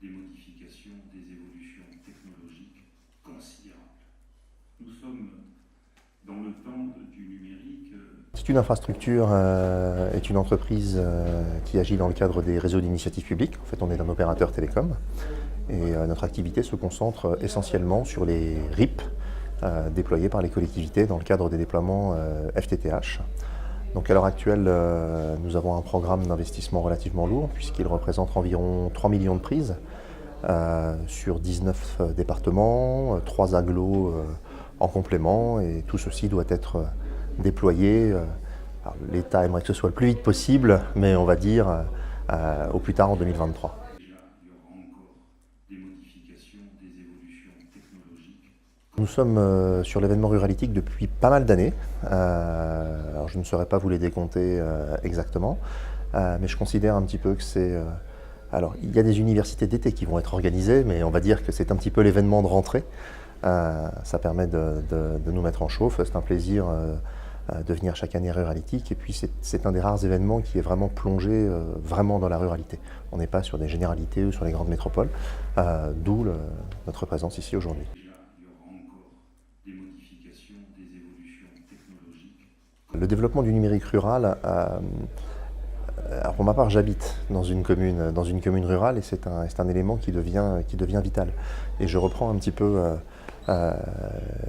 des modifications, des évolutions technologiques considérables. Nous sommes dans le temps du numérique. L'Institut d'infrastructure est une entreprise qui agit dans le cadre des réseaux d'initiative publique. En fait, on est un opérateur télécom et notre activité se concentre essentiellement sur les RIP déployés par les collectivités dans le cadre des déploiements FTTH. Donc à l'heure actuelle, nous avons un programme d'investissement relativement lourd puisqu'il représente environ 3 millions de prises sur 19 départements, 3 agglos en complément, et tout ceci doit être déployé. L'État aimerait que ce soit le plus vite possible, mais on va dire au plus tard en 2023. Déjà, il y aura encore des modifications, des évolutions technologiques. Nous sommes sur l'événement ruralitique depuis pas mal d'années. Alors je ne saurais pas vous les décompter exactement, mais je considère un petit peu que c'est... alors il y a des universités d'été qui vont être organisées, mais on va dire que c'est un petit peu l'événement de rentrée. Ça permet de nous mettre en chauffe, c'est un plaisir de venir chaque année à Ruralitique, et puis c'est un des rares événements qui est vraiment plongé vraiment dans la ruralité. On n'est pas sur des généralités ou sur les grandes métropoles, d'où notre présence ici aujourd'hui. Des modifications, des évolutions technologiques. Le développement du numérique rural, alors pour ma part j'habite dans une commune rurale et c'est un élément qui devient vital. Et je reprends un petit peu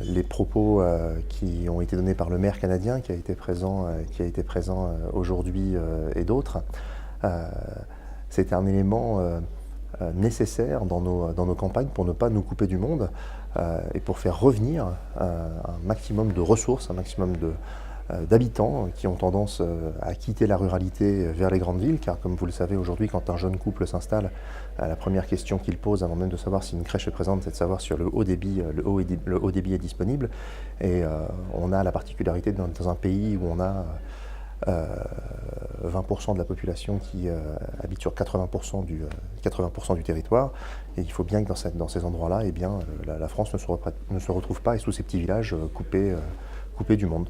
les propos qui ont été donnés par le maire canadien qui a été présent aujourd'hui et d'autres. C'est un élément nécessaire dans nos campagnes pour ne pas nous couper du monde et pour faire revenir un maximum de ressources, un maximum d'habitants qui ont tendance à quitter la ruralité vers les grandes villes, car comme vous le savez aujourd'hui, quand un jeune couple s'installe, la première question qu'il pose avant même de savoir si une crèche est présente, c'est de savoir si le haut débit est disponible. Et on a la particularité dans un pays où on a 20% de la population qui habite sur 80% du territoire, et il faut bien que dans ces endroits-là, eh bien, la France ne se retrouve pas sous ces petits villages coupés du monde.